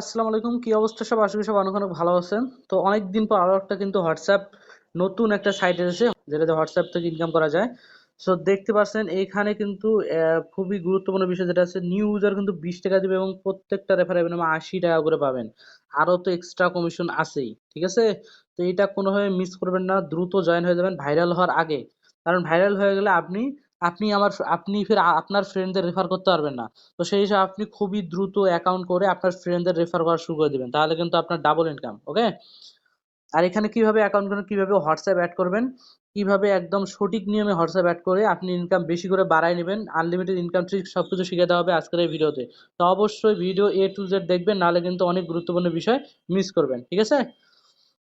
আসসালামু আলাইকুম, কি অবস্থা সব? আশা করি সব অনেক অনেক ভালো আছেন। তো অনেকদিন পর আরো একটা কিন্তু হোয়াটসঅ্যাপ নতুন একটা সাইট এসেছে, যেটাতে হোয়াটসঅ্যাপ থেকে ইনকাম করা যায়। সো দেখতে পাচ্ছেন এইখানে কিন্তু খুবই গুরুত্বপূর্ণ বিষয় যেটা আছে, নিউ ইউজার কিন্তু 20 টাকা দিবে এবং প্রত্যেকটা রেফারেল 80 টাকা করে পাবেন। আরো তো এক্সট্রা কমিশন আছেই, ঠিক আছে? তো এটা কোনোভাবে মিস করবেন না, দ্রুত জয়েন হয়ে যাবেন ভাইরাল হওয়ার আগে। কারণ ভাইরাল হয়ে গেলে আপনি আপনি আমার আপনি ফের আপনার ফ্রেন্ডদের রেফার করতে পারবেন না। তো সেই হিসাবে আপনি খুবই দ্রুত অ্যাকাউন্ট করে আপনার ফ্রেন্ডদের রেফার করা শুরু করে দিবেন, তাহলে কিন্তু আপনার ডাবল ইনকাম। ওকে? আর এখানে কিভাবে অ্যাকাউন্ট করবেন, কিভাবে হোয়াটসঅ্যাপ অ্যাড করবেন, কিভাবে একদম সঠিক নিয়মে হোয়াটসঅ্যাপ অ্যাড করে আপনি ইনকাম বেশি করে বাড়ায় নেবেন, আনলিমিটেড ইনকাম ট্রিক সবকিছু শিখে দেওয়া হবে আজকের এই ভিডিওতে। তো অবশ্যই ভিডিও A to Z দেখবেন, নাহলে কিন্তু অনেক গুরুত্বপূর্ণ বিষয় মিস করবেন, ঠিক আছে?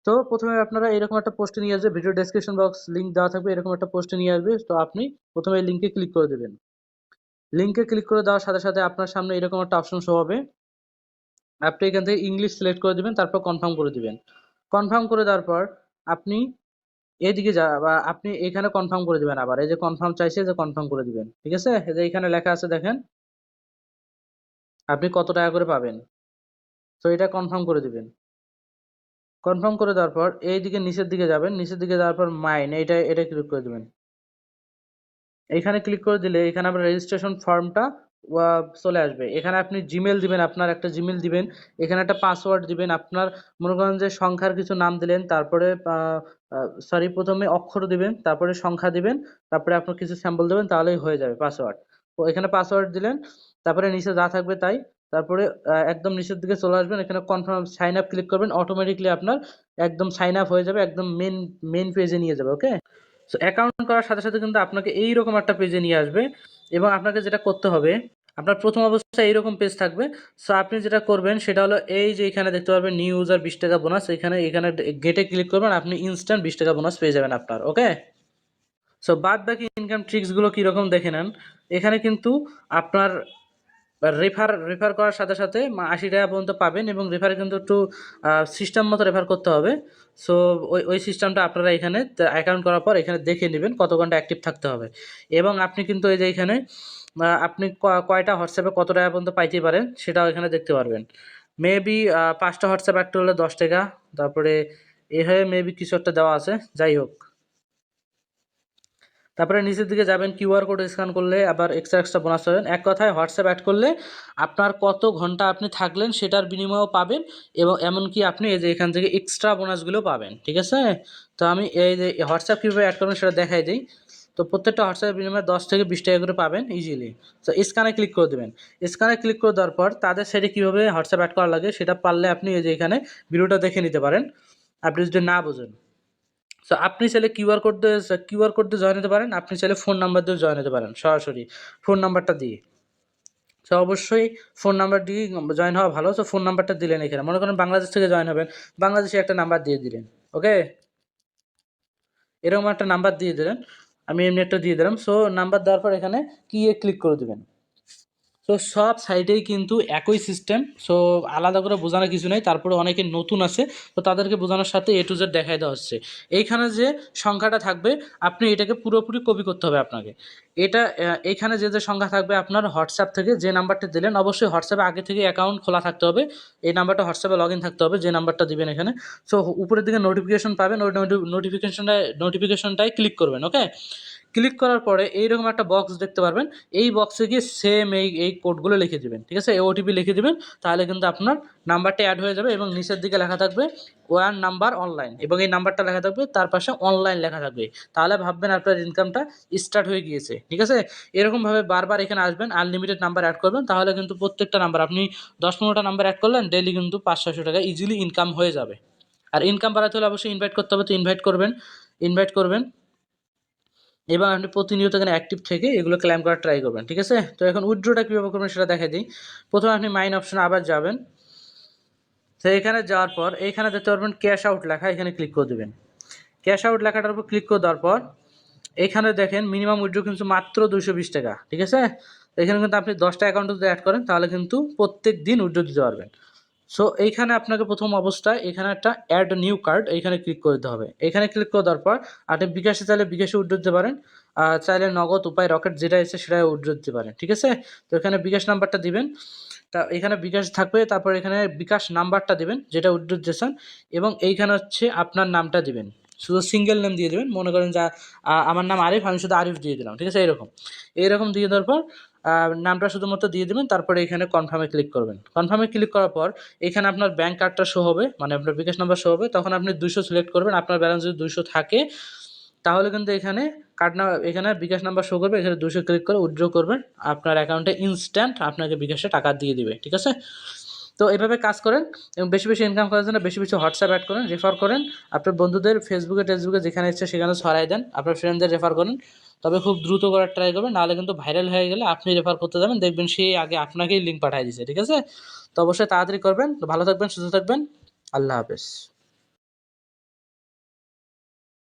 তো প্রথমে আপনারা এরকম একটা পোস্টে নিয়ে আসবে, ভিডিও ডেসক্রিপশন বক্স লিংক দেওয়া থাকবে, এরকম একটা পোস্টে নিয়ে আসবে। তো আপনি প্রথমে এই লিংকে ক্লিক করে দেবেন। লিংকে ক্লিক করে দেওয়ার সাথে সাথে আপনার সামনে এরকম একটা অপশন শো হবে। আপনি এখান থেকে ইংলিশ সিলেক্ট করে দিবেন, তারপর কনফার্ম করে দিবেন। কনফার্ম করে দেওয়ার পর আপনি এদিকে বা আপনি এখানে কনফার্ম করে দিবেন। আবার এই যে কনফার্ম চাইছে, যে কনফার্ম করে দিবেন, ঠিক আছে? এই যে এখানে লেখা আছে দেখেন আপনি কত টাকা করে পাবেন। তো এটা কনফার্ম করে দিবেন। কনফার্ম করে দেওয়ার পর এইদিকে নিচের দিকে যাবেন, নিচের দিকে যাওয়ার পর মাইন, এটা ক্লিক করে দিবেন। এখানে ক্লিক করে দিলে এখানে আপনার রেজিস্ট্রেশন ফর্মটা চলে আসবে। এখানে আপনি জিমেল দিবেন, আপনার একটা জিমেল দিবেন, এখানে একটা পাসওয়ার্ড দিবেন। আপনার মনে করেন যে সংখ্যার কিছু নাম দিলেন, তারপরে সরি, প্রথমে অক্ষর দিবেন, তারপরে সংখ্যা দিবেন, তারপরে আপনার কিছু স্যাম্পল দেবেন, তাহলেই হয়ে যাবে পাসওয়ার্ড। তো এখানে পাসওয়ার্ড দিলেন, তারপরে নিচে যা থাকবে তাই। তারপরে একদম নিচের দিকে চলে আসবেন, এখানে কনফার্ম সাইন আপ ক্লিক করবেন, অটোমেটিকলি আপনার একদম সাইন আপ হয়ে যাবে, একদম মেন পেজে নিয়ে যাবে। ওকে? সো অ্যাকাউন্ট করার সাথে সাথে কিন্তু আপনাকে এইরকম একটা পেজে নিয়ে আসবে, এবং আপনাকে যেটা করতে হবে, আপনার প্রথম অবস্থায় এইরকম পেজ থাকবে। সো আপনি যেটা করবেন সেটা হলো, এই যে এখানে দেখতে পারবেন নিউ ইউজার 20 টাকা বোনাস, এখানে এখানে গেটে ক্লিক করবেন, আপনি ইনস্ট্যান্ট 20 টাকা বোনাস পেয়ে যাবেন আপনার। ওকে? সো বাদ বাকি ইনকাম ট্রিক্সগুলো কীরকম দেখে নেন। এখানে কিন্তু আপনার রেফার করার সাথে সাথে 80 টাকা পর্যন্ত পাবেন, এবং রেফারে কিন্তু একটু সিস্টেম মতো রেফার করতে হবে। সো ওই সিস্টেমটা আপনারা এখানে অ্যাকাউন্ট করার পর এখানে দেখে নেবেন কত ঘন্টা অ্যাক্টিভ থাকতে হবে। এবং আপনি কিন্তু এই যে এখানে আপনি কয়টা হোয়াটসঅ্যাপে কত টাকা পর্যন্ত পাইতে পারেন সেটাও এখানে দেখতে পারবেন। মেবি 5টা হোয়াটসঅ্যাপ অ্যাড করলে 10 টাকা, তারপরে এভাবে মেবি কিছু একটা দেওয়া আছে, যাই হোক। তারপরে নিচের দিকে যাবেন, কিউআর কোড স্ক্যান করলে আবার এক্সট্রা এক্সট্রা বোনাস পাবেন। এক কথায় হোয়াটসঅ্যাপ অ্যাড করলে আপনার কত ঘন্টা আপনি থাকলেন সেটার বিনিময়েও পাবেন, এবং এমনকি আপনি এই যে এখান থেকে এক্সট্রা বোনাসগুলো পাবেন, ঠিক আছে? তো আমি এই যে হোয়াটসঅ্যাপ কীভাবে অ্যাড করবেন সেটা দেখাই দিই। তো প্রত্যেকটা হোয়াটসঅ্যাপের বিনিময়ে 10 থেকে 20 টাকা করে পাবেন ইজিলি। তো স্ক্যানে ক্লিক করে দেবেন। স্ক্যানে ক্লিক করে দেওয়ার পর তাদের সাইডে কীভাবে হোয়াটসঅ্যাপ অ্যাড করা লাগে সেটা পারলে আপনি এই যে এখানে ভিডিওটা দেখে নিতে পারেন, আপনি যদি না বোঝেন। সো আপনি চাইলে কিউআর কোড দিয়ে জয়েন হতে পারেন, আপনি চাইলে ফোন নাম্বার দিয়ে জয়েন হতে পারেন, সরাসরি ফোন নাম্বারটা দিয়ে। সো অবশ্যই ফোন নাম্বার দিয়ে জয়েন হওয়া ভালো। সো ফোন নাম্বারটা দিলেন, এখানে মনে করেন বাংলাদেশ থেকে জয়েন হবেন, বাংলাদেশে একটা নাম্বার দিয়ে দিলেন। ওকে? এরকম একটা নাম্বার দিয়ে দিলেন, আমি এমনি একটা দিয়ে দিলাম। সো নাম্বার দেওয়ার পর এখানে কি এ ক্লিক করে দেবেন। তো সব সাইটেই কিন্তু একই সিস্টেম, সো আলাদা করে বোঝানোর কিছু নেই। তারপরে অনেকে নতুন আছে, তো তাদেরকে বোঝানোর সাথে A to Z দেখাই দেওয়া হচ্ছে। এইখানে যে সংখ্যাটা থাকবে আপনি এটাকে পুরোপুরি কপি করতে হবে আপনাকে। এটা এইখানে যে সংখ্যা থাকবে আপনার হোয়াটসঅ্যাপ থেকে যে নাম্বারটা দিলেন, অবশ্যই হোয়াটসঅ্যাপে আগে থেকে অ্যাকাউন্ট খোলা থাকতে হবে, এই নাম্বারটা হোয়াটসঅ্যাপে লগ ইন থাকতে হবে যে নাম্বারটা দিবেন এখানে। সো উপরের দিকে নোটিফিকেশন পাবেন, ওই নোটিফিকেশনটায় ক্লিক করবেন। ওকে? ক্লিক করার পরে এইরকম একটা বক্স দেখতে পারবেন, এই বক্সে গিয়ে সেম এই কোডগুলো লিখে দেবেন, ঠিক আছে? এই ওটিপি লিখে দেবেন, তাহলে কিন্তু আপনার নাম্বারটা অ্যাড হয়ে যাবে, এবং নিচের দিকে লেখা থাকবে ওয়ান নাম্বার অনলাইন, এবং এই নাম্বারটা লেখা থাকবে, তার পাশে অনলাইন লেখা থাকবে। তাহলে ভাববেন আপনার ইনকামটা স্টার্ট হয়ে গিয়েছে, ঠিক আছে? এরকমভাবে বারবার এখানে আসবেন, আনলিমিটেড নাম্বার অ্যাড করবেন, তাহলে কিন্তু প্রত্যেকটা নাম্বার আপনি 10-15টা নাম্বার অ্যাড করলেন, ডেইলি কিন্তু 500-600 টাকা ইজিলি ইনকাম হয়ে যাবে। আর ইনকাম বাড়াতে হলে অবশ্যই ইনভাইট করতে হবে, তো ইনভাইট করবেন এবং আপনি প্রতিনিয়ত এখানে অ্যাক্টিভ থেকে এগুলো ক্লেম করার ট্রাই করবেন, ঠিক আছে? তো এখন উইথড্রটা কীভাবে করবেন সেটা দেখাই দিই। প্রথমে আপনি মাইন অপশনে আবার যাবেন। তো এখানে যাওয়ার পর এইখানে দেখতে পারবেন ক্যাশ আউট লেখা, এখানে ক্লিক করে দেবেন। ক্যাশ আউট লেখাটার উপর ক্লিক করে দেওয়ার পর এখানে দেখেন মিনিমাম উইথড্র কিন্তু মাত্র 220 টাকা, ঠিক আছে? তো এখানে কিন্তু আপনি 10টা অ্যাকাউন্ট যদি অ্যাড করেন তাহলে কিন্তু প্রত্যেক দিন উইথড্র দিতে পারবেন। সো এইখানে আপনাকে প্রথম অবস্থায় এখানে একটা অ্যাড নিউ কার্ড, এইখানে ক্লিক করে দিতে হবে। এখানে ক্লিক করে দেওয়ার পর আপনি বিকাশে চাইলে বিকাশে উইথড্র দিতে পারেন, চাইলে নগদ উপায় রকেট যেটা এসে সেটা উইথড্র দিতে পারেন, ঠিক আছে? তো এখানে বিকাশ নাম্বারটা দিবেন, তা এখানে বিকাশ থাকবে, তারপর এখানে বিকাশ নাম্বারটা দেবেন যেটা উইথড্র দিয়েছেন, এবং এইখানে হচ্ছে আপনার নামটা দিবেন, শুধু সিঙ্গেল নেম দিয়ে দেবেন। মনে করেন যা আমার নাম আরিফ, আমি শুধু আরিফ দিয়ে দিলাম, ঠিক আছে? এইরকম দিয়ে দেওয়ার পর নামটা শুধুমাত্র দিয়ে দেবেন, তারপরে এখানে কনফার্মে ক্লিক করবেন। কনফার্মে ক্লিক করার পর এখানে আপনার ব্যাঙ্ক কার্ডটা শো হবে, মানে আপনার বিকাশ নাম্বার শো হবে। তখন আপনি 200 সিলেক্ট করবেন, আপনার ব্যালেন্স যদি 200 থাকে তাহলে কিন্তু এখানে এখানে বিকাশ নাম্বার শো করবে, এখানে 200 ক্লিক করে উইথড্র করবেন, আপনার অ্যাকাউন্টে ইনস্ট্যান্ট আপনাকে বিকাশে টাকা দিয়ে দিবে, ঠিক আছে? তো এভাবে কাজ করেন, এবং বেশি বেশি ইনকাম করার জন্য বেশি বেশি হোয়াটসঅ্যাপ অ্যাড করেন, রেফার করেন, আপনার বন্ধুদের ফেসবুকে টেসবুকে যেখানে ইচ্ছে সেখানে ছড়াই দেন, আপনার ফ্রেন্ডদের রেফার করেন। তবে খুব দ্রুত করার ট্রাই করবেন, নাহলে কিন্তু ভাইরাল হয়ে গেলে আপনি রেফার করতে যাবেন, দেখবেন সে আগে আপনাকেই লিঙ্ক পাঠিয়ে দিয়েছে, ঠিক আছে? তো অবশ্যই তাড়াতাড়ি করবেন। তো ভালো থাকবেন, সুস্থ থাকবেন, আল্লাহ হাফেজ।